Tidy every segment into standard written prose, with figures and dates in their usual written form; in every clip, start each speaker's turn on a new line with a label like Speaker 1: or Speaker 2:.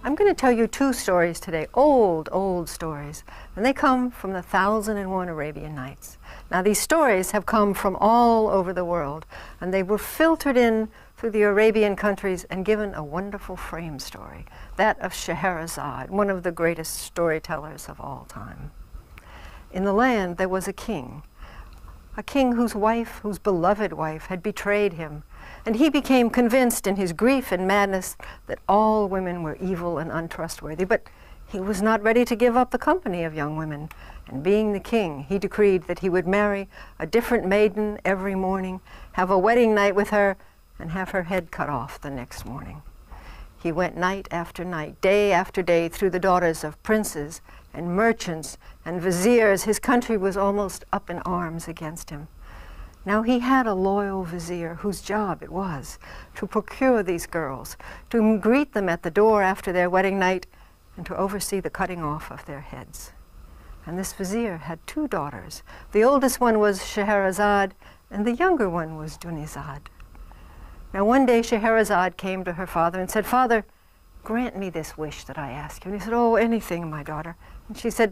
Speaker 1: I'm going to tell you two stories today, old stories, and they come from the 1001 Arabian Nights. Now these stories have come from all over the world, and they were filtered in through the Arabian countries and given a wonderful frame story, that of Scheherazade, one of the greatest storytellers of all time. In the land there was a king whose wife, whose beloved wife, had betrayed him, and he became convinced in his grief and madness that all women were evil and untrustworthy. But he was not ready to give up the company of young women, and being the king, he decreed that he would marry a different maiden every morning, have a wedding night with her, and have her head cut off the next morning. He went night after night, day after day, through the daughters of princes and merchants and viziers. His country was almost up in arms against him. Now he had a loyal vizier whose job it was to procure these girls, to greet them at the door after their wedding night, and to oversee the cutting off of their heads. And this vizier had two daughters. The oldest one was Scheherazade, and the younger one was Dunizade. Now one day Scheherazade came to her father and said, "Father, grant me this wish that I ask you." And he said, "Oh, anything, my daughter." And she said,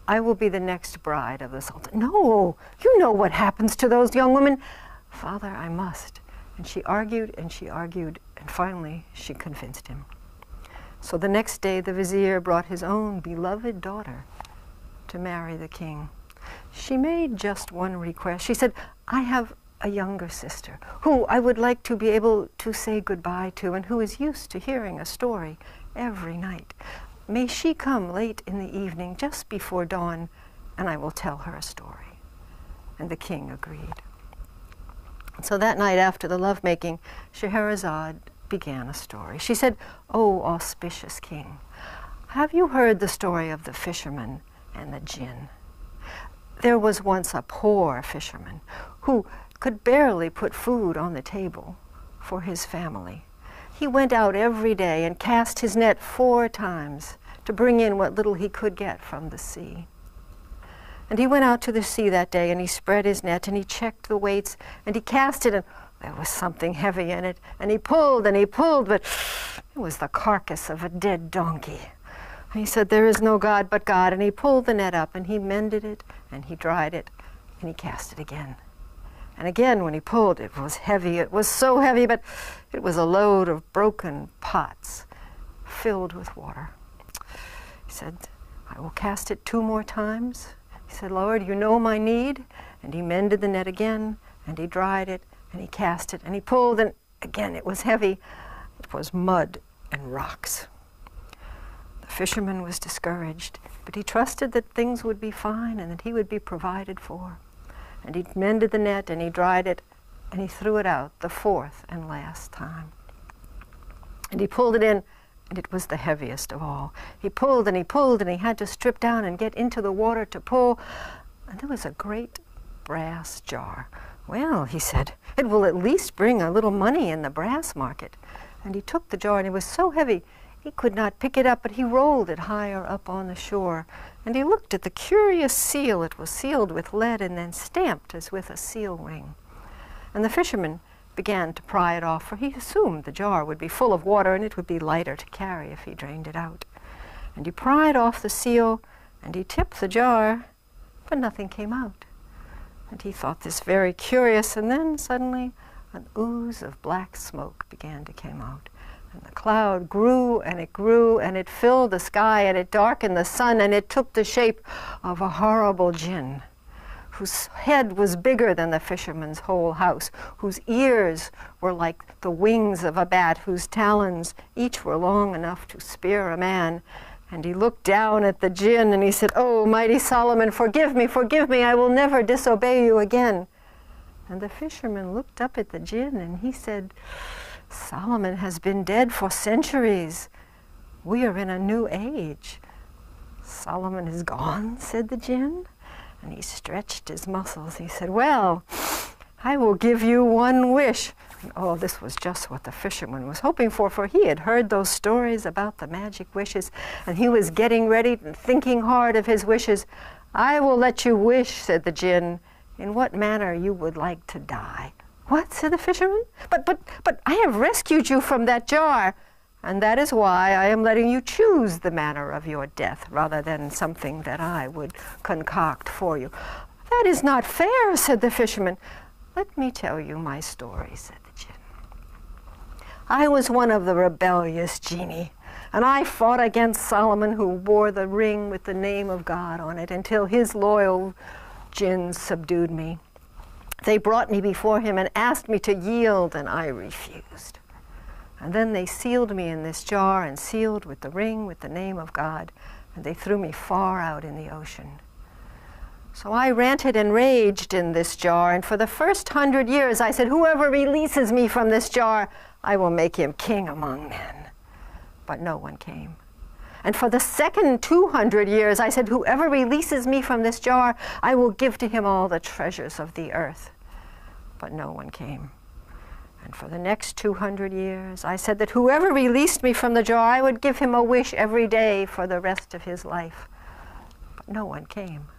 Speaker 1: "I will be the next bride of the Sultan." "No, you know what happens to those young women." "Father, I must." And she argued, and finally she convinced him. So the next day the vizier brought his own beloved daughter to marry the king. She made just one request. She said, "I have a younger sister who I would like to be able to say goodbye to, and who is used to hearing a story every night. May she come late in the evening, just before dawn, and I will tell her a story." And the king agreed. So that night after the lovemaking, Scheherazade began a story. She said, "O auspicious king, have you heard the story of the fisherman and the djinn? There was once a poor fisherman who could barely put food on the table for his family. He went out every day and cast his net 4 times to bring in what little he could get from the sea. And he went out to the sea that day, and he spread his net, and he checked the weights, and he cast it, and there was something heavy in it, and he pulled, but it was the carcass of a dead donkey. And he said, 'There is no God but God,' and he pulled the net up, and he mended it, and he dried it, and he cast it again. And again, when he pulled, it was heavy. It was so heavy, but it was a load of broken pots filled with water. He said, 'I will cast it 2 more times.' He said, 'Lord, you know my need.' And he mended the net again, and he dried it, and he cast it, and he pulled, and again it was heavy. It was mud and rocks. The fisherman was discouraged, but he trusted that things would be fine and that he would be provided for. And he mended the net, and he dried it, and he threw it out the 4th and last time. And he pulled it in, and it was the heaviest of all. He pulled, and he had to strip down and get into the water to pull. And there was a great brass jar. "Well," he said, "it will at least bring a little money in the brass market." And he took the jar, and it was so heavy he could not pick it up, but he rolled it higher up on the shore. And he looked at the curious seal. It was sealed with lead and then stamped as with a seal ring. And the fisherman began to pry it off, for he assumed the jar would be full of water and it would be lighter to carry if he drained it out. And he pried off the seal, and he tipped the jar, but nothing came out. And he thought this very curious, and then suddenly an ooze of black smoke began to come out. And the cloud grew, and it filled the sky, and it darkened the sun, and it took the shape of a horrible djinn, whose head was bigger than the fisherman's whole house, whose ears were like the wings of a bat, whose talons each were long enough to spear a man. And he looked down at the djinn, and he said, "Oh, mighty Solomon, forgive me, I will never disobey you again." And the fisherman looked up at the djinn, and he said, "Solomon has been dead for centuries. We are in a new age." "Solomon is gone," said the djinn, and he stretched his muscles. He said, "Well, I will give you one wish." And, oh, this was just what the fisherman was hoping for he had heard those stories about the magic wishes, and he was getting ready and thinking hard of his wishes. "I will let you wish," said the djinn, "in what manner you would like to die." "What?" said the fisherman. But I have rescued you from that jar." and that is why I am letting you choose the manner of your death rather than something that I would concoct for you." "That is not fair," said the fisherman. "Let me tell you my story," said the Jinn. "I was one of the rebellious genii, and I fought against Solomon, who wore the ring with the name of God on it, until his loyal jinns subdued me. They brought me before him and asked me to yield, and I refused. And then they sealed me in this jar and sealed with the ring with the name of God, and they threw me far out in the ocean. So I ranted and raged in this jar, and for the first 100 years I said, 'Whoever releases me from this jar, I will make him king among men.' But no one came. And for the second 200 years I said, 'Whoever releases me from this jar, I will give to him all the treasures of the earth.' But no one came. And for the next 200 years I said that whoever released me from the jar, I would give him a wish every day for the rest of his life. But no one came.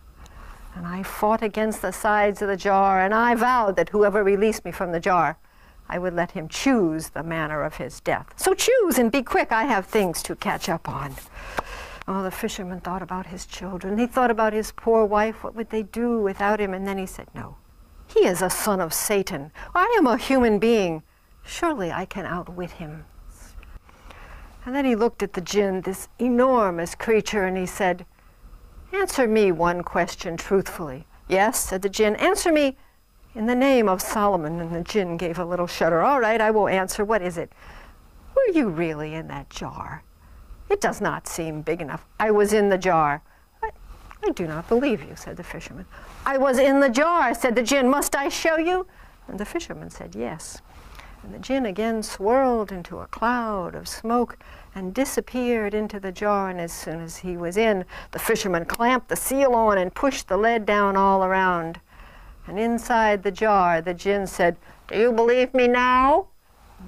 Speaker 1: And I fought against the sides of the jar, and I vowed that whoever released me from the jar, I would let him choose the manner of his death. So choose and be quick, I have things to catch up on." Oh, the fisherman thought about his children. He thought about his poor wife. What would they do without him? And then he said, "No, he is a son of Satan. I am a human being. Surely I can outwit him." And then he looked at the Jinn, this enormous creature, and he said, "Answer me one question truthfully." "Yes," said the Jinn, "answer me in the name of Solomon." And the Jinn gave a little shudder. "All right, I will answer. What is it?" "Were you really in that jar? It does not seem big enough." "I was in the jar." I do not believe you," said the fisherman. "I was in the jar," said the Jinn. "Must I show you?" And the fisherman said yes. And the Jinn again swirled into a cloud of smoke and disappeared into the jar, and as soon as he was in, the fisherman clamped the seal on and pushed the lead down all around. And inside the jar, the Jinn said, "Do you believe me now?"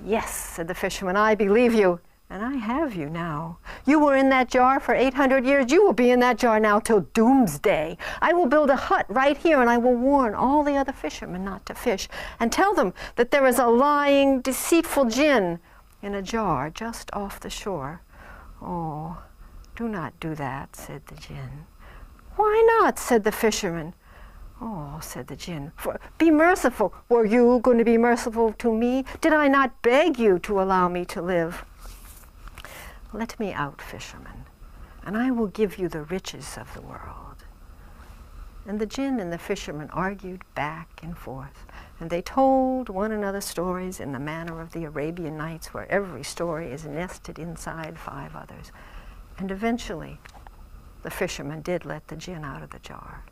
Speaker 1: "Yes," said the fisherman, "I believe you, and I have you now. You were in that jar for 800 years. You will be in that jar now till doomsday. I will build a hut right here, and I will warn all the other fishermen not to fish, and tell them that there is a lying, deceitful Jinn in a jar just off the shore." "Oh, do not do that," said the Jinn. "Why not?" said the fisherman. "Oh," said the Jinn, "be merciful." "Were you going to be merciful to me? Did I not beg you to allow me to live?" "Let me out, fisherman, and I will give you the riches of the world." And the Jinn and the fisherman argued back and forth, and they told one another stories in the manner of the Arabian Nights, where every story is nested inside 5 others. And eventually, the fisherman did let the Jinn out of the jar.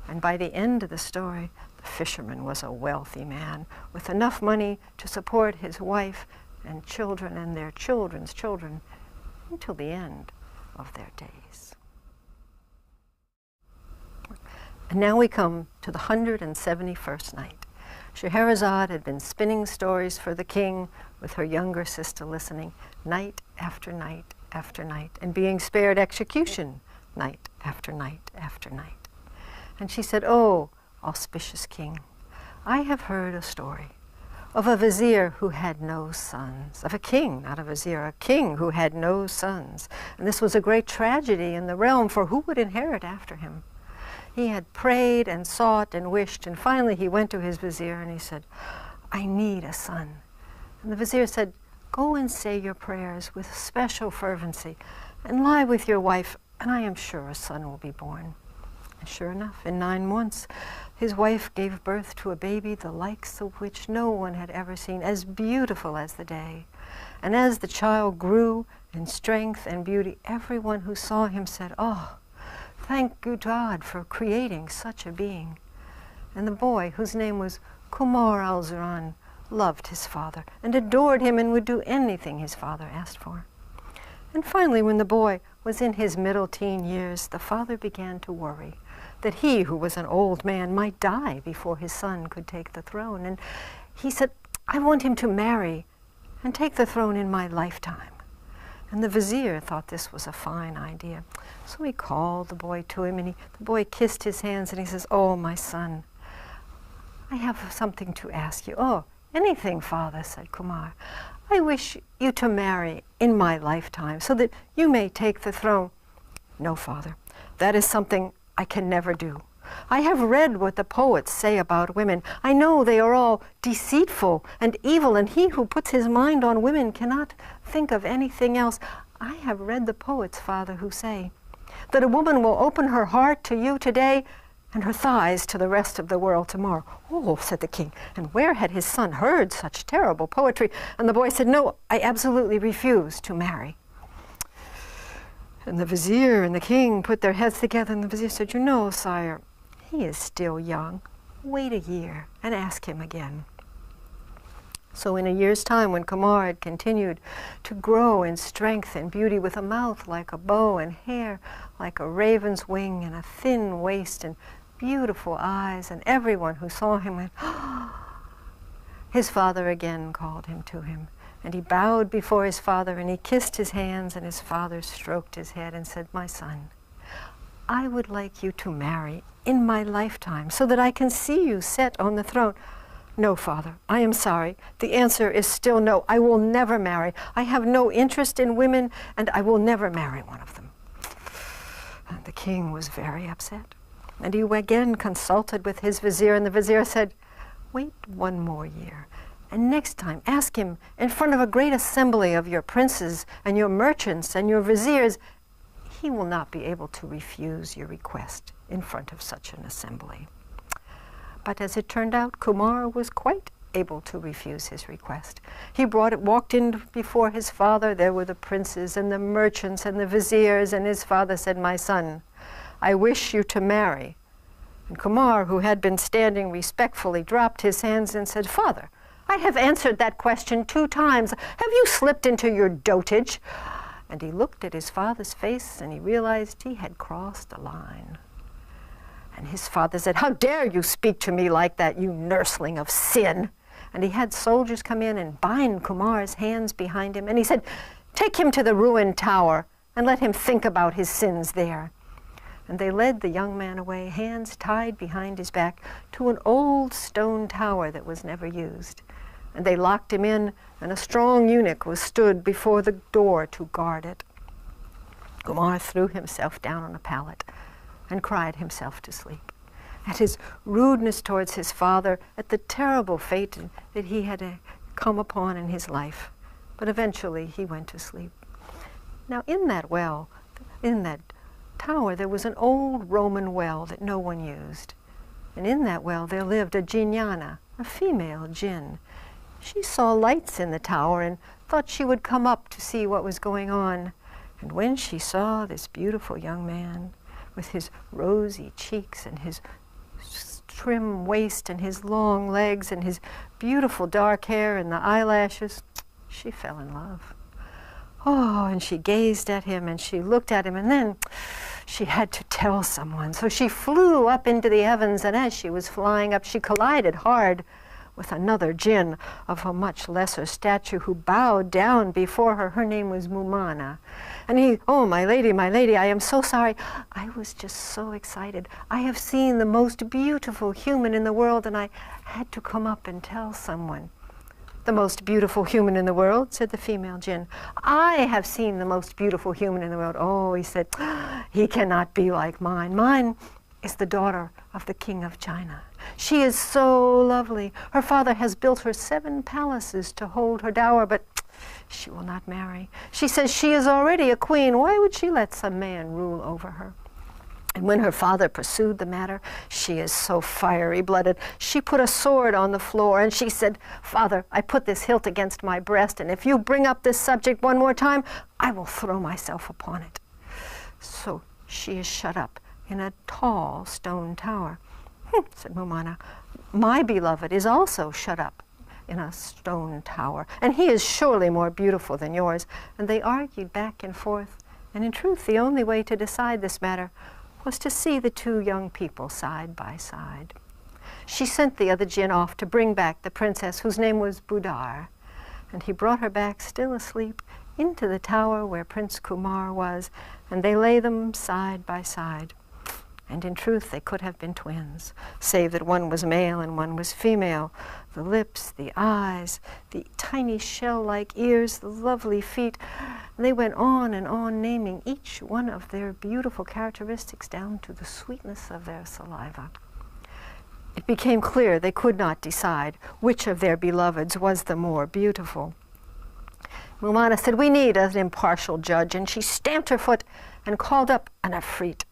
Speaker 1: And by the end of the story, the fisherman was a wealthy man with enough money to support his wife and children and their children's children until the end of their days. And now we come to the 171st night. Scheherazade had been spinning stories for the king with her younger sister listening, night after night after night, and being spared execution night after night after night. And she said, "Oh, auspicious king, I have heard a story of a vizier who had no sons, of a king, not a vizier, a king who had no sons. And this was a great tragedy in the realm, for who would inherit after him? He had prayed and sought and wished, and finally he went to his vizier and he said, 'I need a son.' And the vizier said, 'Go and say your prayers with special fervency and lie with your wife, and I am sure a son will be born.' And sure enough, in 9 months, his wife gave birth to a baby the likes of which no one had ever seen, as beautiful as the day. And as the child grew in strength and beauty, everyone who saw him said, 'Oh, thank God for creating such a being.' And the boy, whose name was Kumar al-Zuran, loved his father and adored him and would do anything his father asked for. And finally, when the boy was in his middle teen years, the father began to worry that he, who was an old man, might die before his son could take the throne. And he said, 'I want him to marry and take the throne in my lifetime.' And the vizier thought this was a fine idea. So he called the boy to him, and the boy kissed his hands, and he says, 'Oh, my son, I have something to ask you.' 'Oh, Anything, father, said Kumar. I wish you to marry in my lifetime so that you may take the throne. No, father, that is something I can never do. I have read what the poets say about women. I know they are all deceitful and evil, and he who puts his mind on women cannot think of anything else. I have read the poets, father, who say that a woman will open her heart to you today and her thighs to the rest of the world tomorrow. Oh, said the king, and where had his son heard such terrible poetry? And the boy said, no, I absolutely refuse to marry. And the vizier and the king put their heads together, and the vizier said, you know, sire, he is still young. Wait a year and ask him again. So in a year's time, when Kumar had continued to grow in strength and beauty, with a mouth like a bow and hair like a raven's wing and a thin waist and beautiful eyes, and everyone who saw him went, his father again called him to him. And he bowed before his father, and he kissed his hands, and his father stroked his head and said, my son, I would like you to marry in my lifetime so that I can see you set on the throne. No, father, I am sorry. The answer is still no. I will never marry. I have no interest in women, and I will never marry one of them. And the king was very upset. And he again consulted with his vizier, and the vizier said, wait one more year, and next time ask him in front of a great assembly of your princes and your merchants and your viziers. He will not be able to refuse your request in front of such an assembly. But as it turned out, Kumar was quite able to refuse his request. He walked in before his father. There were the princes and the merchants and the viziers, and his father said, my son, I wish you to marry. And Kumar, who had been standing respectfully, dropped his hands and said, father, I have answered that question 2 times. Have you slipped into your dotage? And he looked at his father's face, and he realized he had crossed a line. And his father said, how dare you speak to me like that, you nursling of sin? And he had soldiers come in and bind Kumar's hands behind him. And he said, take him to the ruined tower and let him think about his sins there. And they led the young man away, hands tied behind his back, to an old stone tower that was never used. And they locked him in, and a strong eunuch was stood before the door to guard it. Kumar threw himself down on a pallet and cried himself to sleep at his rudeness towards his father, at the terrible fate that he had come upon in his life. But eventually he went to sleep. Now in that well, in that tower, there was an old Roman well that no one used. And in that well there lived a jinnana, a female jinn. She saw lights in the tower and thought she would come up to see what was going on. And when she saw this beautiful young man with his rosy cheeks and his trim waist and his long legs and his beautiful dark hair and the eyelashes, she fell in love. Oh, and she gazed at him and she looked at him, and then she had to tell someone. So she flew up into the heavens, and as she was flying up, she collided hard with another jinn of a much lesser stature who bowed down before her. Her name was Mumana. And he, oh, my lady, I am so sorry. I was just so excited. I have seen the most beautiful human in the world, and I had to come up and tell someone. The most beautiful human in the world, said the female jinn. I have seen the most beautiful human in the world. Oh, he said, he cannot be like mine. Mine is the daughter of the king of China. She is so lovely. Her father has built her 7 palaces to hold her dower, but she will not marry. She says she is already a queen. Why would she let some man rule over her? And when her father pursued the matter, she is so fiery-blooded. She put a sword on the floor, and she said, Father, I put this hilt against my breast, and if you bring up this subject one more time, I will throw myself upon it. So she is shut up in a tall stone tower. Said Mumana, my beloved is also shut up in a stone tower, and he is surely more beautiful than yours. And they argued back and forth, and in truth the only way to decide this matter was to see the 2 young people side by side. She sent the other jinn off to bring back the princess, whose name was Budar, and he brought her back still asleep into the tower where Prince Kumar was, and they lay them side by side. And in truth, they could have been twins, save that one was male and one was female. The lips, the eyes, the tiny shell-like ears, the lovely feet. And they went on, naming each one of their beautiful characteristics down to the sweetness of their saliva. It became clear they could not decide which of their beloveds was the more beautiful. Mumana said, "We need an impartial judge," and she stamped her foot and called up an Afrit,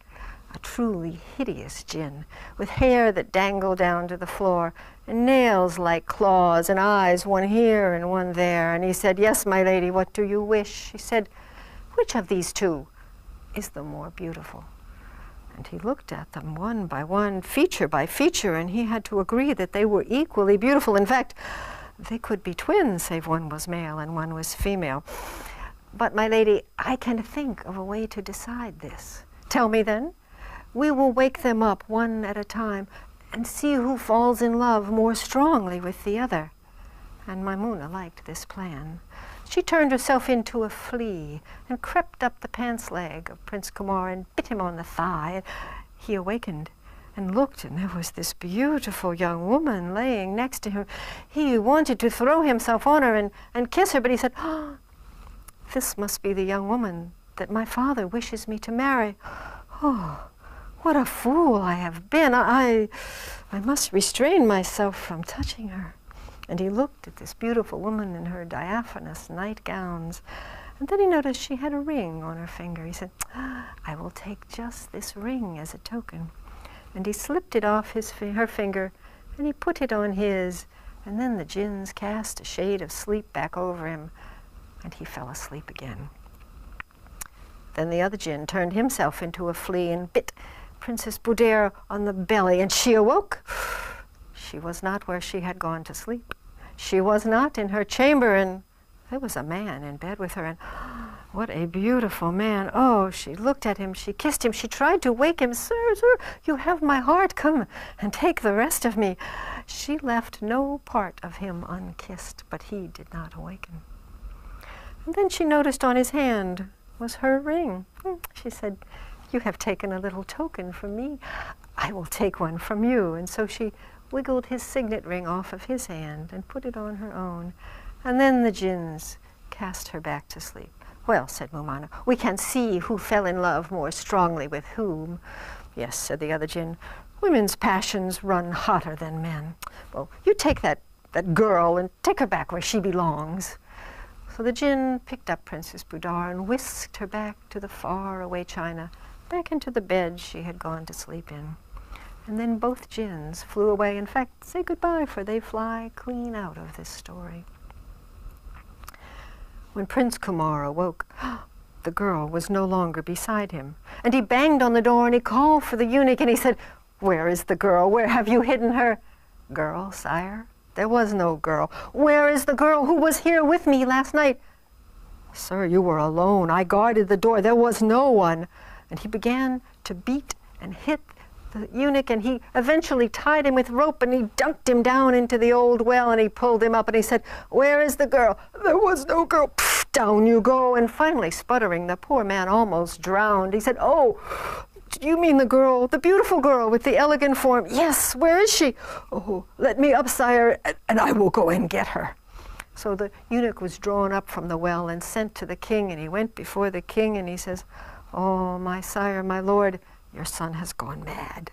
Speaker 1: a truly hideous jinn, with hair that dangled down to the floor, and nails like claws, and eyes, one here and one there. And he said, "Yes, my lady, what do you wish?" She said, "Which of these two is the more beautiful?" And he looked at them one by one, feature by feature, and he had to agree that they were equally beautiful. In fact, they could be twins, save one was male and one was female. "But, my lady, I can think of a way to decide this." "Tell me, then." "We will wake them up one at a time and see who falls in love more strongly with the other." And Maimuna liked this plan. She turned herself into a flea and crept up the pants leg of Prince Kumar and bit him on the thigh. He awakened and looked, and there was this beautiful young woman laying next to him. He wanted to throw himself on her and kiss her, but he said, "Oh, this must be the young woman that my father wishes me to marry. Oh, what a fool I have been. I must restrain myself from touching her." And he looked at this beautiful woman in her diaphanous nightgowns, and then he noticed she had a ring on her finger. He said, "I will take just this ring as a token." And he slipped it off her finger, and he put it on his, and then the jinns cast a shade of sleep back over him, and he fell asleep again. Then the other jinn turned himself into a flea and bit Princess Budare on the belly, and she awoke. She was not where she had gone to sleep. She was not in her chamber, and there was a man in bed with her, and what a beautiful man. Oh, she looked at him, she kissed him, she tried to wake him. "Sir, sir, you have my heart, come and take the rest of me." She left no part of him unkissed, but he did not awaken. And then she noticed on his hand was her ring. She said, "You have taken a little token from me. I will take one from you." And so she wiggled his signet ring off of his hand and put it on her own. And then the jinns cast her back to sleep. "Well," said Mumana, "we can see who fell in love more strongly with whom." "Yes," said the other jinn, "women's passions run hotter than men. Well, you take that girl and take her back where she belongs." So the jinn picked up Princess Budare and whisked her back to the far-away China, back into the bed she had gone to sleep in. And then both jinns flew away. In fact, say goodbye, for they fly clean out of this story. When Prince Kumar awoke, the girl was no longer beside him. And he banged on the door and he called for the eunuch and he said, "Where is the girl? Where have you hidden her?" "Girl, sire? There was no girl." "Where is the girl who was here with me last night?" "Sir, you were alone. I guarded the door. There was no one." And he began to beat and hit the eunuch, and he eventually tied him with rope, and he dunked him down into the old well, and he pulled him up, and he said, "Where is the girl?" "There was no girl." "Pfft, down you go." And finally, sputtering, the poor man almost drowned. He said, "Oh, do you mean the girl, the beautiful girl with the elegant form?" "Yes, where is she?" "Oh, let me up, sire, and I will go and get her." So the eunuch was drawn up from the well and sent to the king, and he went before the king, and he says, "Oh, my sire, my lord, your son has gone mad."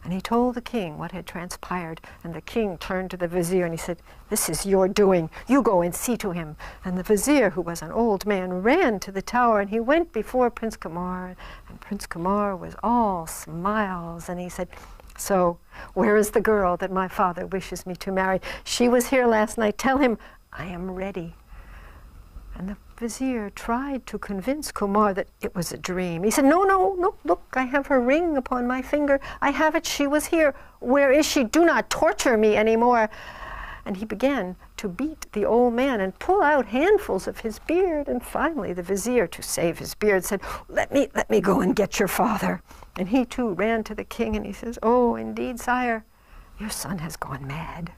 Speaker 1: And he told the king what had transpired, and the king turned to the vizier and he said, "This is your doing. You go and see to him." And the vizier, who was an old man, ran to the tower, and he went before Prince Kumar, and Prince Kumar was all smiles, and he said, "So, where is the girl that my father wishes me to marry? She was here last night. Tell him I am ready." And the vizier tried to convince Kumar that it was a dream. He said, No, look, I have her ring upon my finger. I have it, she was here. Where is she? Do not torture me anymore." And he began to beat the old man and pull out handfuls of his beard. And finally the vizier, to save his beard, said, let me go and get your father." And he too ran to the king, and he says, "Oh, indeed, sire, your son has gone mad."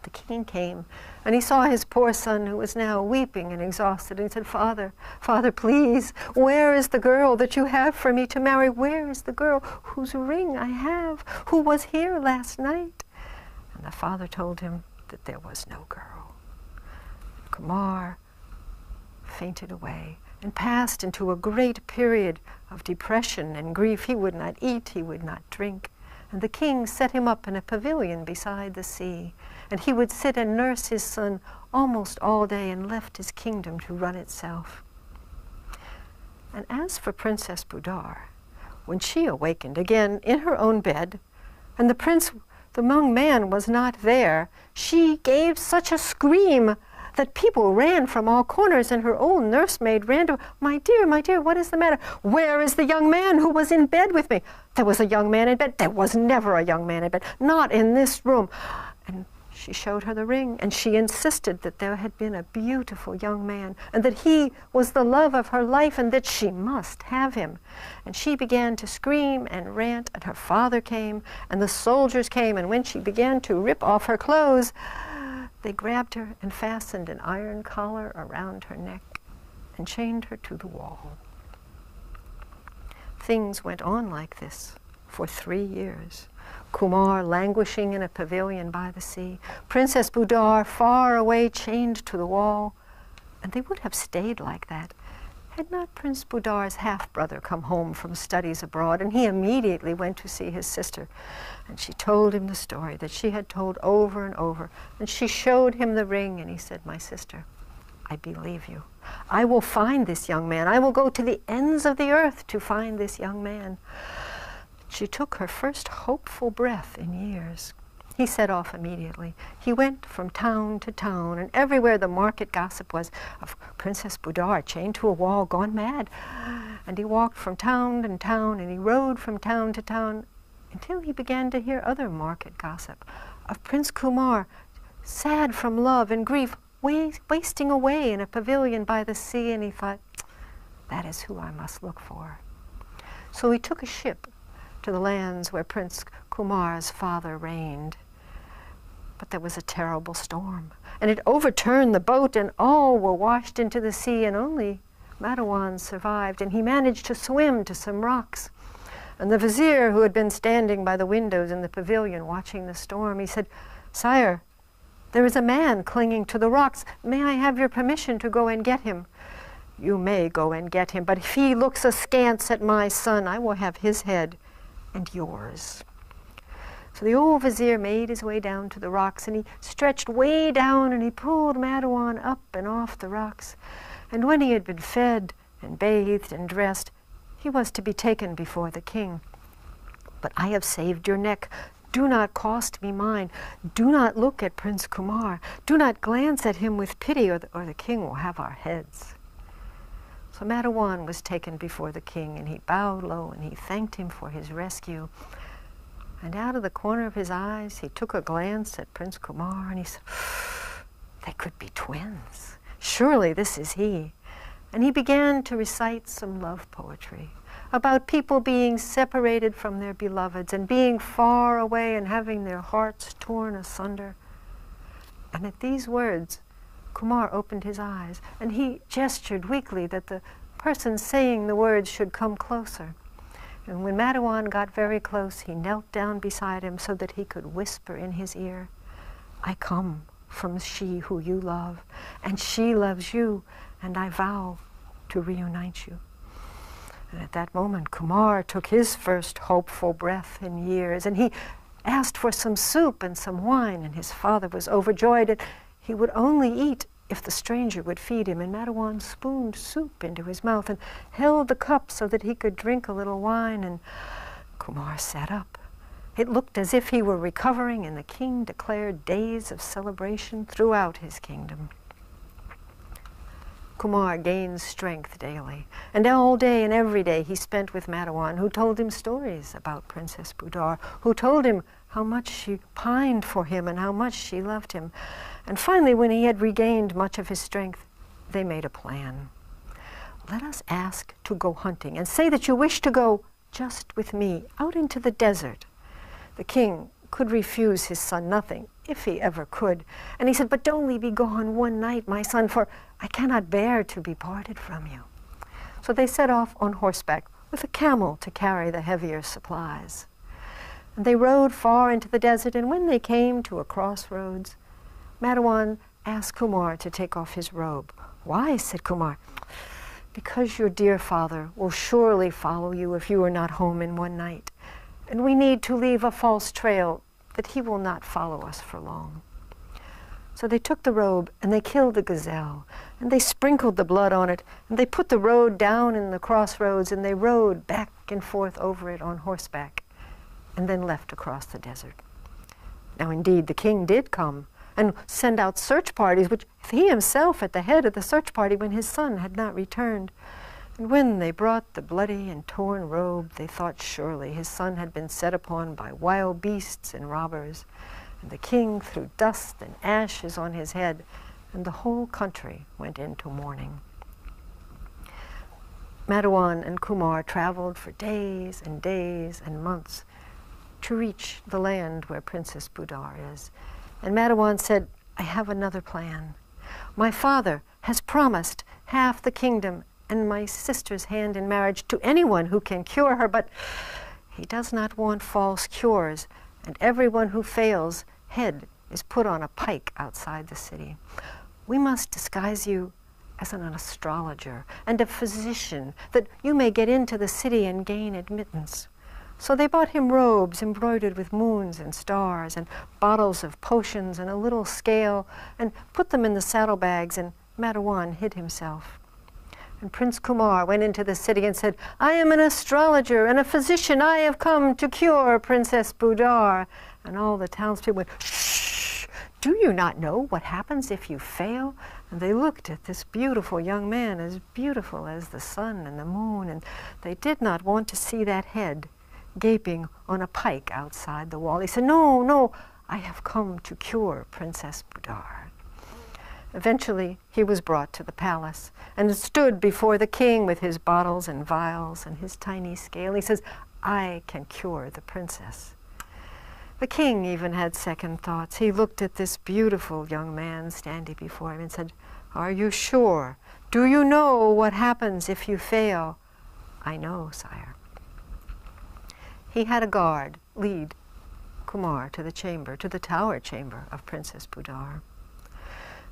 Speaker 1: The king came, and he saw his poor son, who was now weeping and exhausted, and he said, "Father, Father, please, where is the girl that you have for me to marry? Where is the girl whose ring I have, who was here last night?" And the father told him that there was no girl. Kumar fainted away and passed into a great period of depression and grief. He would not eat, he would not drink. And the king set him up in a pavilion beside the sea, and he would sit and nurse his son almost all day and left his kingdom to run itself. And as for Princess Budar, when she awakened again in her own bed, and the young man was not there, she gave such a scream that people ran from all corners, and her old nursemaid ran to her. My dear, what is the matter? Where is the young man who was in bed with me?" "There was a young man in bed." "There was never a young man in bed. Not in this room." And she showed her the ring, and she insisted that there had been a beautiful young man, and that he was the love of her life, and that she must have him. And she began to scream and rant, and her father came, and the soldiers came, and when she began to rip off her clothes, they grabbed her and fastened an iron collar around her neck and chained her to the wall. Things went on like this for 3 years. Kumar languishing in a pavilion by the sea, Princess Budar far away chained to the wall, and they would have stayed like that had not Prince Budar's half-brother come home from studies abroad, and he immediately went to see his sister. And she told him the story that she had told over and over, and she showed him the ring, and he said, "My sister, I believe you. I will find this young man. I will go to the ends of the earth to find this young man." She took her first hopeful breath in years. He set off immediately. He went from town to town, and everywhere the market gossip was of Princess Budar chained to a wall, gone mad. And he walked from town to town, and he rode from town to town, until he began to hear other market gossip of Prince Kumar, sad from love and grief, wasting away in a pavilion by the sea, and he thought, that is who I must look for. So he took a ship to the lands where Prince Kumar's father reigned. But there was a terrible storm, and it overturned the boat, and all were washed into the sea, and only Madawan survived, and he managed to swim to some rocks. And the vizier, who had been standing by the windows in the pavilion watching the storm, he said, "Sire, there is a man clinging to the rocks. May I have your permission to go and get him?" "You may go and get him, but if he looks askance at my son, I will have his head and yours." So the old vizier made his way down to the rocks, and he stretched way down, and he pulled Madawan up and off the rocks. And when he had been fed and bathed and dressed, he was to be taken before the king. "But I have saved your neck. Do not cost me mine. Do not look at Prince Kumar. Do not glance at him with pity, or the king will have our heads." So Madawan was taken before the king, and he bowed low, and he thanked him for his rescue. And out of the corner of his eyes, he took a glance at Prince Kumar, and he said, "They could be twins. Surely this is he." And he began to recite some love poetry about people being separated from their beloveds and being far away and having their hearts torn asunder. And at these words, Kumar opened his eyes, and he gestured weakly that the person saying the words should come closer. And when Madawan got very close, he knelt down beside him so that he could whisper in his ear, "I come from she who you love, and she loves you, and I vow to reunite you." And at that moment, Kumar took his first hopeful breath in years, and he asked for some soup and some wine, and his father was overjoyed, and he would only eat if the stranger would feed him. And Madawan spooned soup into his mouth and held the cup so that he could drink a little wine, and Kumar sat up. It looked as if he were recovering, and the king declared days of celebration throughout his kingdom. Kumar gained strength daily, and all day and every day he spent with Madawan, who told him stories about Princess Budar, who told him how much she pined for him and how much she loved him. And finally, when he had regained much of his strength, they made a plan. "Let us ask to go hunting, and say that you wish to go just with me out into the desert." The king could refuse his son nothing, if he ever could. And he said, "But only be gone one night, my son, for I cannot bear to be parted from you." So they set off on horseback with a camel to carry the heavier supplies. And they rode far into the desert, and when they came to a crossroads, Madawan asked Kumar to take off his robe. "Why?" said Kumar. "Because your dear father will surely follow you if you are not home in one night, and we need to leave a false trail that he will not follow us for long." So they took the robe, and they killed the gazelle, and they sprinkled the blood on it, and they put the road down in the crossroads, and they rode back and forth over it on horseback, and then left across the desert. Now indeed the king did come and send out search parties, which he himself at the head of the search party when his son had not returned. And when they brought the bloody and torn robe, they thought surely his son had been set upon by wild beasts and robbers. And the king threw dust and ashes on his head, and the whole country went into mourning. Madawan and Kumar traveled for days and days and months to reach the land where Princess Budar is. And Madawan said, "I have another plan. My father has promised half the kingdom and my sister's hand in marriage to anyone who can cure her, but he does not want false cures, and everyone who fails, head is put on a pike outside the city. We must disguise you as an astrologer and a physician, that you may get into the city and gain admittance." So they bought him robes embroidered with moons and stars, and bottles of potions and a little scale, and put them in the saddlebags, and Madawan hid himself. And Prince Kumar went into the city and said, "I am an astrologer and a physician. I have come to cure Princess Budar." And all the townspeople went, "Shh! Do you not know what happens if you fail?" And they looked at this beautiful young man, as beautiful as the sun and the moon, and they did not want to see that head gaping on a pike outside the wall. He said, "No, no, I have come to cure Princess Budar." Eventually, he was brought to the palace and stood before the king with his bottles and vials and his tiny scale. He says, "I can cure the princess." The king even had second thoughts. He looked at this beautiful young man standing before him and said, "Are you sure? Do you know what happens if you fail?" "I know, sire." He had a guard lead Kumar to the chamber, to the tower chamber of Princess Budar.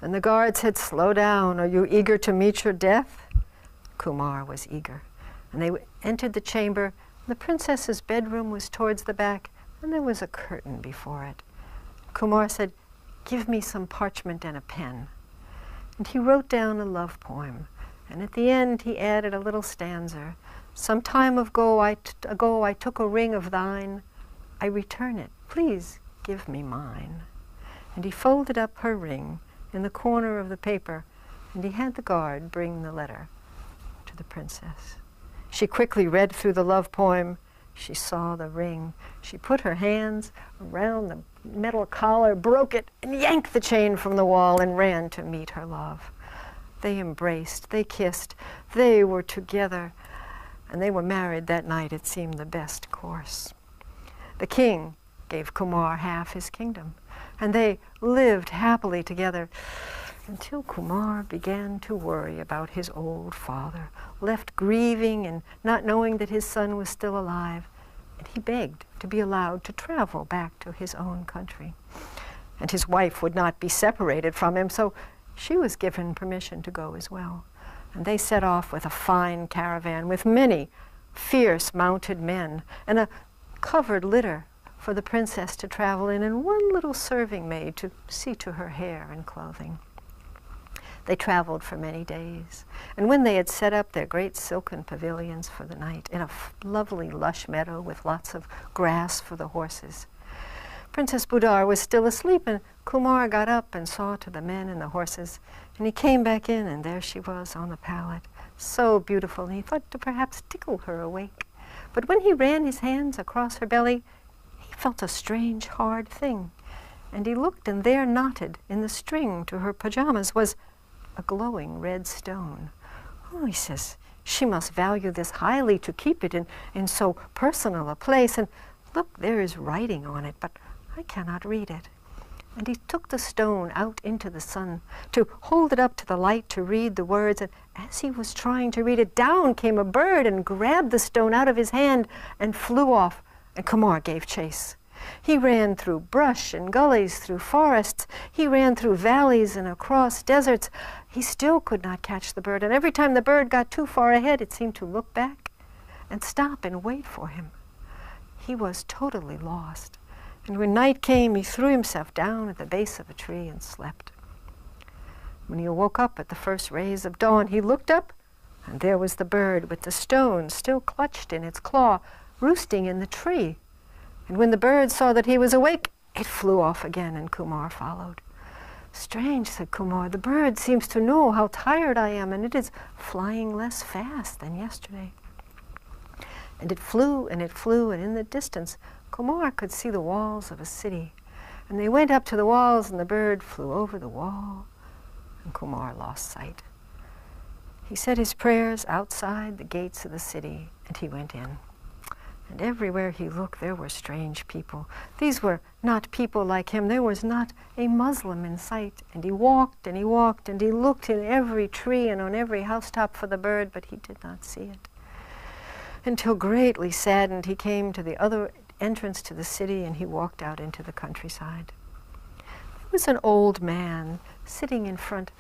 Speaker 1: And the guard said, "Slow down. Are you eager to meet your death?" Kumar was eager. And they entered the chamber. The princess's bedroom was towards the back, and there was a curtain before it. Kumar said, "Give me some parchment and a pen." And he wrote down a love poem. And at the end, he added a little stanza. "Some time ago I took a ring of thine. I return it. Please give me mine." And he folded up her ring in the corner of the paper, and he had the guard bring the letter to the princess. She quickly read through the love poem. She saw the ring. She put her hands around the metal collar, broke it, and yanked the chain from the wall and ran to meet her love. They embraced, they kissed, they were together, and they were married that night. It seemed the best course. The king gave Kumar half his kingdom, and they lived happily together until Kumar began to worry about his old father, left grieving and not knowing that his son was still alive, and he begged to be allowed to travel back to his own country. And his wife would not be separated from him, so she was given permission to go as well. And they set off with a fine caravan with many fierce mounted men and a covered litter for the princess to travel in, and one little serving maid to see to her hair and clothing. They traveled for many days, and when they had set up their great silken pavilions for the night in a lovely lush meadow with lots of grass for the horses, Princess Budar was still asleep, and Kumar got up and saw to the men and the horses, and he came back in, and there she was on the pallet, so beautiful, and he thought to perhaps tickle her awake. But when he ran his hands across her belly, he felt a strange, hard thing, and he looked, and there knotted in the string to her pajamas was a glowing red stone. "Oh," he says, "she must value this highly to keep it in so personal a place, and look, there is writing on it, but I cannot read it. And he took the stone out into the sun to hold it up to the light to read the words. And as he was trying to read it, down came a bird and grabbed the stone out of his hand and flew off. And Kumar gave chase. He ran through brush and gullies, through forests. He ran through valleys and across deserts. He still could not catch the bird. And every time the bird got too far ahead, it seemed to look back and stop and wait for him. He was totally lost. And when night came, he threw himself down at the base of a tree and slept. When he woke up at the first rays of dawn, he looked up, and there was the bird with the stone still clutched in its claw, roosting in the tree. And when the bird saw that he was awake, it flew off again, and Kumar followed. Strange, said Kumar, the bird seems to know how tired I am, and it is flying less fast than yesterday. And it flew, and in the distance, Kumar could see the walls of a city. And they went up to the walls, and the bird flew over the wall, and Kumar lost sight. He said his prayers outside the gates of the city, and he went in. And everywhere he looked, there were strange people. These were not people like him. There was not a Muslim in sight. And he walked, and he walked, and he looked in every tree and on every housetop for the bird, but he did not see it. Until greatly saddened, he came to the other entrance to the city, and he walked out into the countryside. There was an old man sitting in front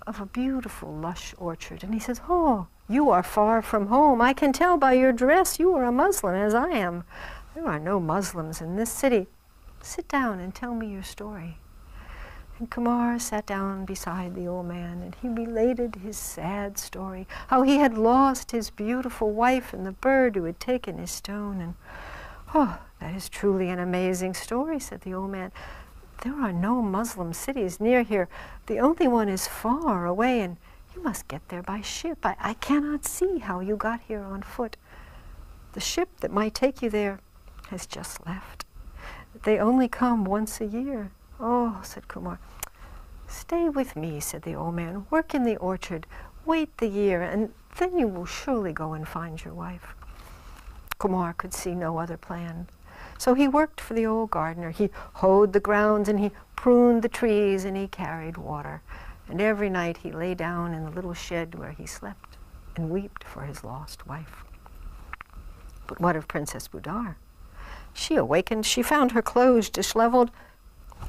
Speaker 1: of a beautiful lush orchard, and he says, "Oh, you are far from home. I can tell by your dress you are a Muslim, as I am. There are no Muslims in this city. Sit down and tell me your story." And Kumar sat down beside the old man, and he related his sad story, how he had lost his beautiful wife and the bird who had taken his stone. And "Oh, that is truly an amazing story," said the old man. "There are no Muslim cities near here. The only one is far away, and you must get there by ship. I cannot see how you got here on foot. The ship that might take you there has just left. They only come once a year." "Oh," said Kumar. "Stay with me," said the old man. "Work in the orchard. Wait the year, and then you will surely go and find your wife." Kumar could see no other plan. So he worked for the old gardener. He hoed the grounds, and he pruned the trees, and he carried water. And every night he lay down in the little shed where he slept and wept for his lost wife. But what of Princess Budar? She awakened. She found her clothes disheveled,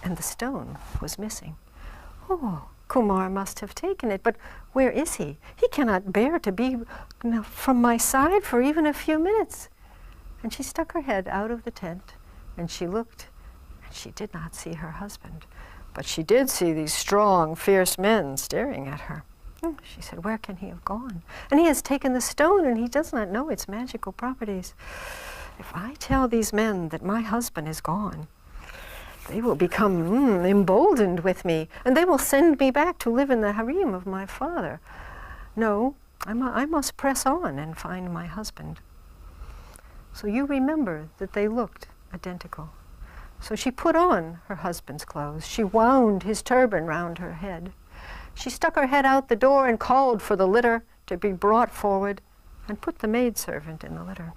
Speaker 1: and the stone was missing. "Oh, Kumar must have taken it, but where is he? He cannot bear to be from my side for even a few minutes." And she stuck her head out of the tent, and she looked, and she did not see her husband. But she did see these strong, fierce men staring at her. She said, "Where can he have gone? And he has taken the stone, and he does not know its magical properties. If I tell these men that my husband is gone, they will become emboldened with me, and they will send me back to live in the harem of my father. No, I must press on and find my husband." So you remember that they looked identical. So she put on her husband's clothes. She wound his turban round her head. She stuck her head out the door and called for the litter to be brought forward, and put the maidservant in the litter.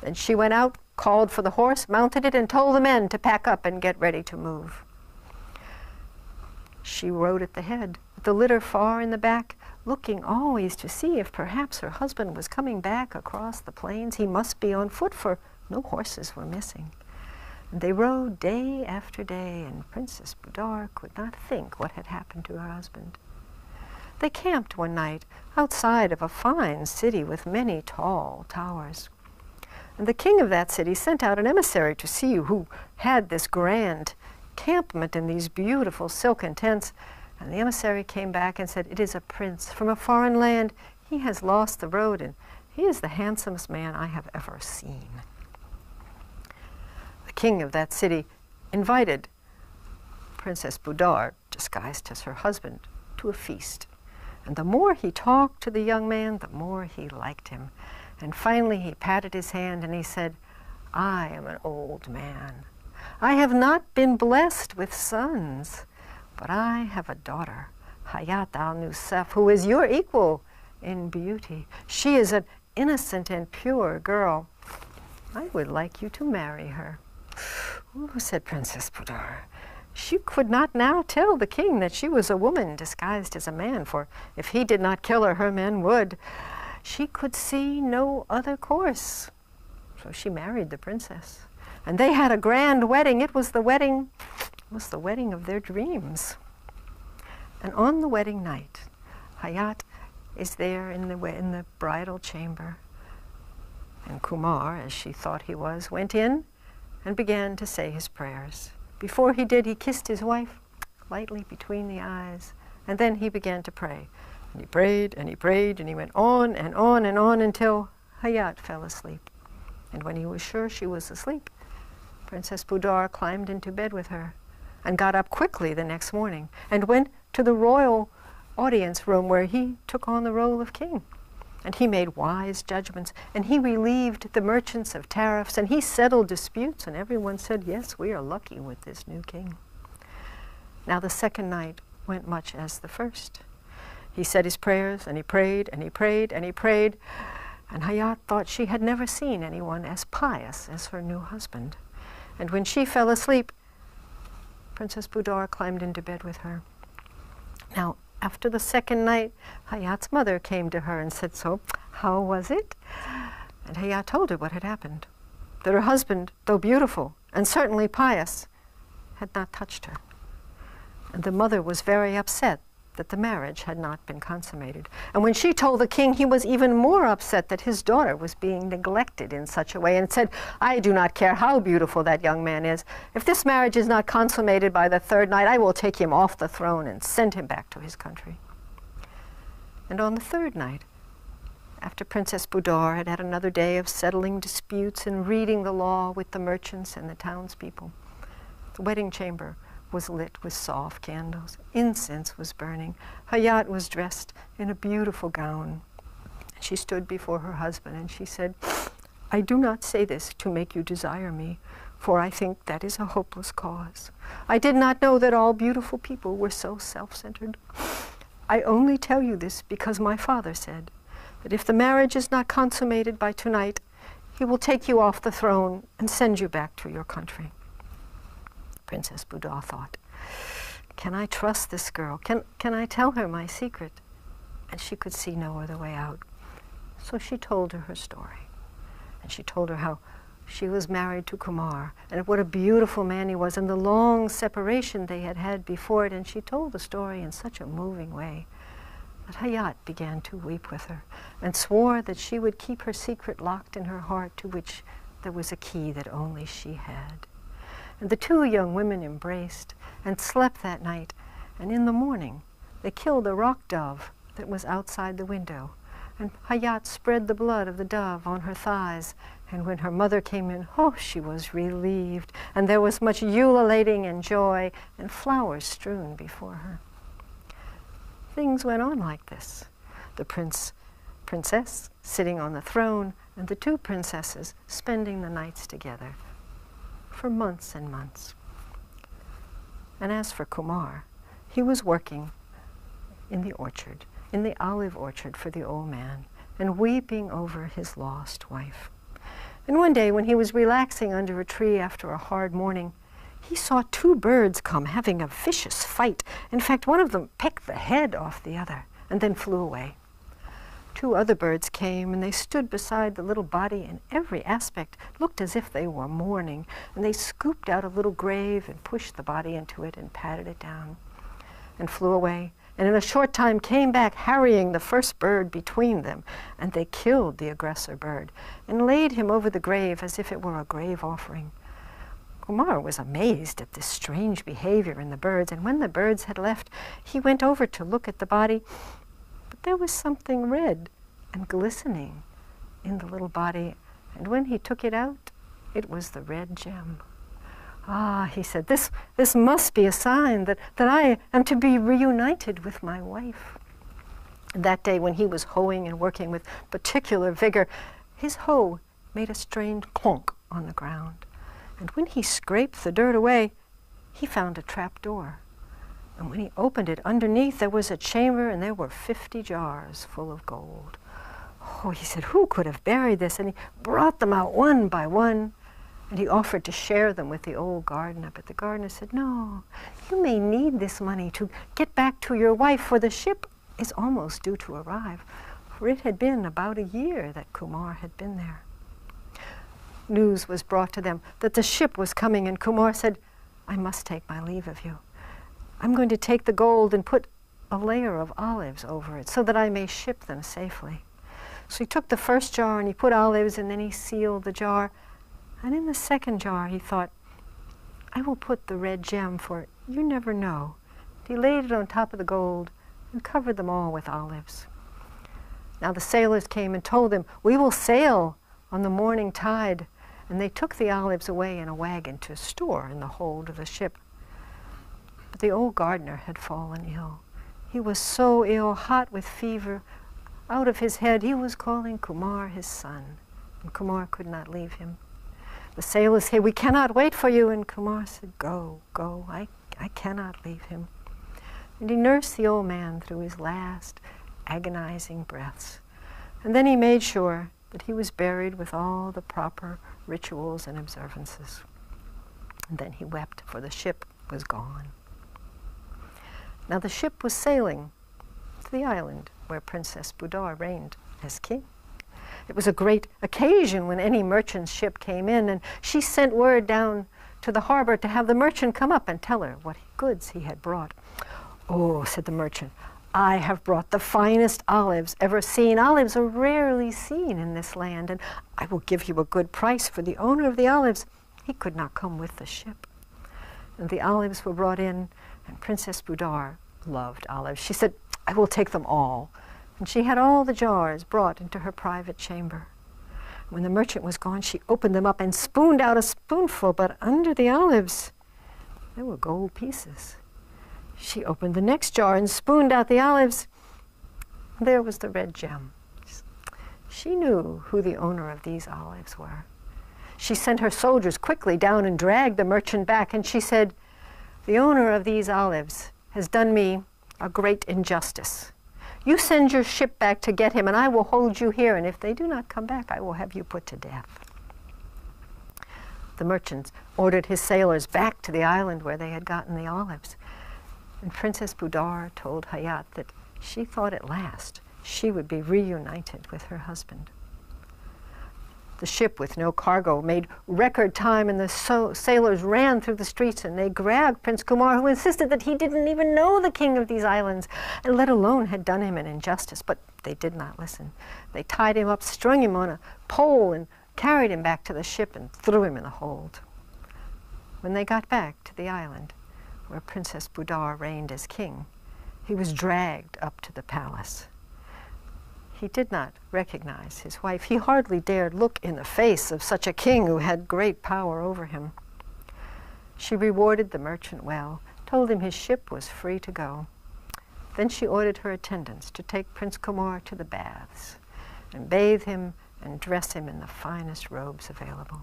Speaker 1: Then she went out, called for the horse, mounted it, and told the men to pack up and get ready to move. She rode at the head, with the litter far in the back, looking always to see if perhaps her husband was coming back across the plains. He must be on foot, for no horses were missing. And they rode day after day, and Princess Budar could not think what had happened to her husband. They camped one night outside of a fine city with many tall towers. And the king of that city sent out an emissary to see who had this grand encampment in these beautiful silken tents. And the emissary came back and said, "It is a prince from a foreign land. He has lost the road, and he is the handsomest man I have ever seen." The king of that city invited Princess Budar, disguised as her husband, to a feast. And the more he talked to the young man, the more he liked him. And finally he patted his hand and he said, "I am an old man. I have not been blessed with sons, but I have a daughter, Hayat al-Nusef, who is your equal in beauty. She is an innocent and pure girl. I would like you to marry her." "Oh," said Princess Budar, "she could not now tell the king that she was a woman disguised as a man, for if he did not kill her, her men would. She could see no other course." So she married the princess, and they had a grand wedding. It was the wedding of their dreams. And on the wedding night, Hayat is there in the bridal chamber, and Kumar, as she thought he was, went in and began to say his prayers. Before he did, he kissed his wife lightly between the eyes, and then he began to pray. And he prayed, and he prayed, and he went on and on and on until Hayat fell asleep. And when he was sure she was asleep, Princess Budar climbed into bed with her and got up quickly the next morning and went to the royal audience room where he took on the role of king. And he made wise judgments, and he relieved the merchants of tariffs, and he settled disputes, and everyone said, "Yes, we are lucky with this new king." Now the second night went much as the first. He said his prayers, and he prayed, and he prayed, and he prayed, and Hayat thought she had never seen anyone as pious as her new husband. And when she fell asleep, Princess Budar climbed into bed with her. Now, after the second night, Hayat's mother came to her and said, "So, how was it?" And Hayat told her what had happened, that her husband, though beautiful and certainly pious, had not touched her. And the mother was very upset that the marriage had not been consummated. And when she told the king, he was even more upset that his daughter was being neglected in such a way, and said, "I do not care how beautiful that young man is. If this marriage is not consummated by the third night, I will take him off the throne and send him back to his country." And on the third night, after Princess Budar had had another day of settling disputes and reading the law with the merchants and the townspeople, the wedding chamber was lit with soft candles. Incense was burning. Hayat was dressed in a beautiful gown. She stood before her husband and she said, "I do not say this to make you desire me, for I think that is a hopeless cause. I did not know that all beautiful people were so self-centered. I only tell you this because my father said that if the marriage is not consummated by tonight, he will take you off the throne and send you back to your country." Princess Budar thought, "Can I trust this girl? Can I tell her my secret?" And she could see no other way out. So she told her story. And she told her how she was married to Kumar, and what a beautiful man he was, and the long separation they had had before it. And she told the story in such a moving way that Hayat began to weep with her, and swore that she would keep her secret locked in her heart, to which there was a key that only she had. And the two young women embraced and slept that night, and in the morning they killed a rock dove that was outside the window, and Hayat spread the blood of the dove on her thighs, and when her mother came in, oh, she was relieved, and there was much ululating and joy, and flowers strewn before her. Things went on like this. The princess sitting on the throne, and the two princesses spending the nights together for months and months. And as for Kumar, he was working in the orchard, in the olive orchard for the old man, and weeping over his lost wife. And one day when he was relaxing under a tree after a hard morning, he saw two birds come having a vicious fight. In fact, one of them pecked the head off the other and then flew away. Two other birds came, and they stood beside the little body, and every aspect looked as if they were mourning, and they scooped out a little grave and pushed the body into it and patted it down and flew away, and in a short time came back harrying the first bird between them, and they killed the aggressor bird and laid him over the grave as if it were a grave offering. Kumar was amazed at this strange behavior in the birds, and when the birds had left, he went over to look at the body. But there was something red and glistening in the little body, and when he took it out, it was the red gem. "Ah," he said, this must be a sign that I am to be reunited with my wife." That day when he was hoeing and working with particular vigor, his hoe made a strange clunk on the ground. And when he scraped the dirt away, he found a trap door. And when he opened it, underneath there was a chamber, and there were 50 jars full of gold. Oh, he said, who could have buried this? And he brought them out one by one, And he offered to share them with the old gardener, but the gardener said, "No, you may need this money to get back to your wife, for the ship is almost due to arrive." For it had been about a year that Kumar had been there. News was brought to them that the ship was coming, and Kumar said, "I must take my leave of you. I'm going to take the gold and put a layer of olives over it so that I may ship them safely." So he took the first jar and he put olives, and then he sealed the jar. And in the second jar he thought, "I will put the red gem, for you never know." He laid it on top of the gold and covered them all with olives. Now the sailors came and told him, "We will sail on the morning tide." And they took the olives away in a wagon to store in the hold of the ship. But the old gardener had fallen ill. He was so ill, hot with fever, out of his head. He was calling Kumar his son, and Kumar could not leave him. The sailors said, "We cannot wait for you." And Kumar said, "Go, go, I cannot leave him." And he nursed the old man through his last agonizing breaths. And then he made sure that he was buried with all the proper rituals and observances. And then he wept, for the ship was gone. Now the ship was sailing to the island where Princess Budar reigned as king. It was a great occasion when any merchant's ship came in, and she sent word down to the harbor to have the merchant come up and tell her what goods he had brought. "Oh," said the merchant, "I have brought the finest olives ever seen. Olives are rarely seen in this land, and I will give you a good price for the owner of the olives. He could not come with the ship." And the olives were brought in, and Princess Budar loved olives. She said, "I will take them all." And she had all the jars brought into her private chamber. When the merchant was gone, she opened them up and spooned out a spoonful, but under the olives there were gold pieces. She opened the next jar and spooned out the olives. There was the red gem. She knew who the owner of these olives were. She sent her soldiers quickly down and dragged the merchant back, and she said, "The owner of these olives has done me a great injustice. You send your ship back to get him, and I will hold you here, and if they do not come back, I will have you put to death." The merchant ordered his sailors back to the island where they had gotten the olives. And Princess Budar told Hayat that she thought at last she would be reunited with her husband. The ship with no cargo made record time, and the sailors ran through the streets, and they grabbed Prince Kumar, who insisted that he didn't even know the king of these islands, and let alone had done him an injustice. But they did not listen. They tied him up, strung him on a pole, and carried him back to the ship and threw him in the hold. When they got back to the island where Princess Budar reigned as king, he was dragged up to the palace. He did not recognize his wife. He hardly dared look in the face of such a king who had great power over him. She rewarded the merchant well, told him his ship was free to go. Then she ordered her attendants to take Prince Kumar to the baths and bathe him and dress him in the finest robes available.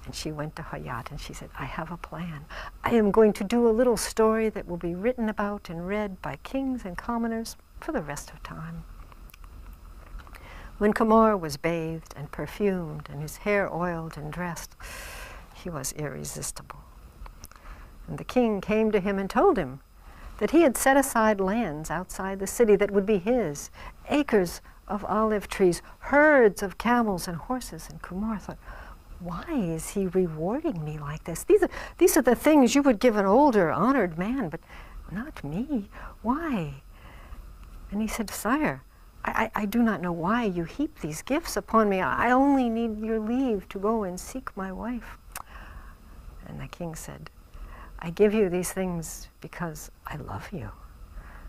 Speaker 1: And she went to Hayat and she said, "I have a plan. I am going to do a little story that will be written about and read by kings and commoners for the rest of time." When Kumar was bathed and perfumed and his hair oiled and dressed, he was irresistible. And the king came to him and told him that he had set aside lands outside the city that would be his, acres of olive trees, herds of camels and horses. And Kumar thought, "Why is he rewarding me like this? These are the things you would give an older, honored man, but not me. Why?" And he said, "Sire, I do not know why you heap these gifts upon me. I only need your leave to go and seek my wife." And the king said, "I give you these things because I love you."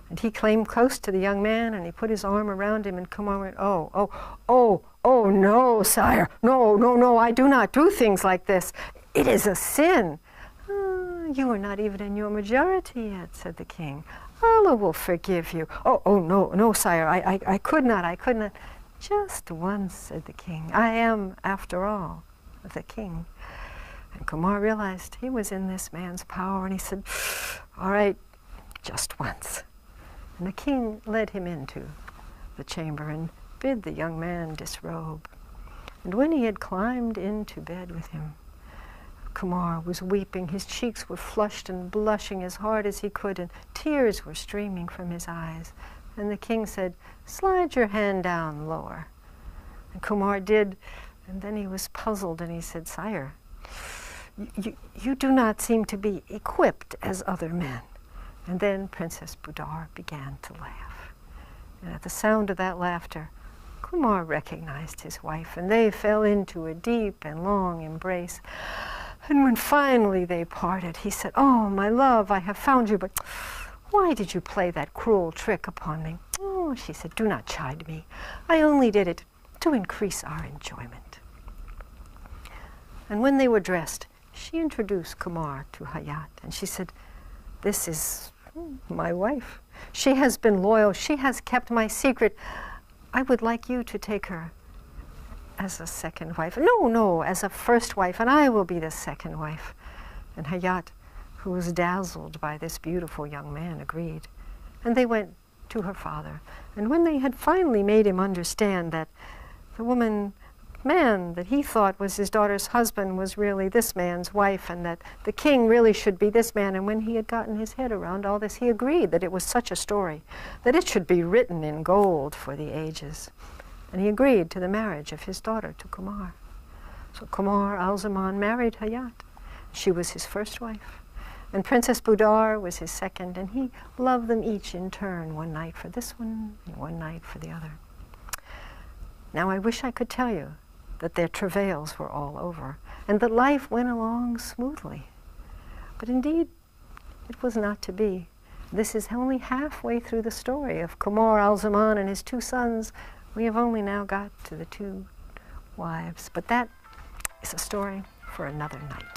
Speaker 1: And he came close to the young man and he put his arm around him, and Kumar went, Oh, no, sire. No, I do not do things like this. It is a sin." "You are not even in your majority yet," said the king. "Allah will forgive you." No, sire, I could not. "Just once," said the king. "I am, after all, the king." And Kumar realized he was in this man's power, and he said, "All right, just once." And the king led him into the chamber and bid the young man disrobe. And when he had climbed into bed with him, Kumar was weeping. His cheeks were flushed and blushing as hard as he could, and tears were streaming from his eyes. And the king said, "Slide your hand down lower." And Kumar did, and then he was puzzled, and he said, "Sire, you do not seem to be equipped as other men." And then Princess Budar began to laugh. And at the sound of that laughter, Kumar recognized his wife, and they fell into a deep and long embrace. And when finally they parted, he said, "Oh, my love, I have found you, but why did you play that cruel trick upon me?" "Oh," she said, "do not chide me. I only did it to increase our enjoyment." And when they were dressed, she introduced Kumar to Hayat, and she said, "This is my wife. She has been loyal. She has kept my secret. I would like you to take her as a second wife." "No, no, as a first wife, and I will be the second wife." And Hayat, who was dazzled by this beautiful young man, agreed. And they went to her father. And when they had finally made him understand that the man that he thought was his daughter's husband was really this man's wife, and that the king really should be this man, and when he had gotten his head around all this, he agreed that it was such a story, that it should be written in gold for the ages. And he agreed to the marriage of his daughter to Kumar. So Kumar al-Zaman married Hayat. She was his first wife. And Princess Budar was his second, and he loved them each in turn, one night for this one, and one night for the other. Now I wish I could tell you that their travails were all over, and that life went along smoothly. But indeed, it was not to be. This is only halfway through the story of Kumar al-Zaman and his two sons. We have only now got to the two wives, but that is a story for another night.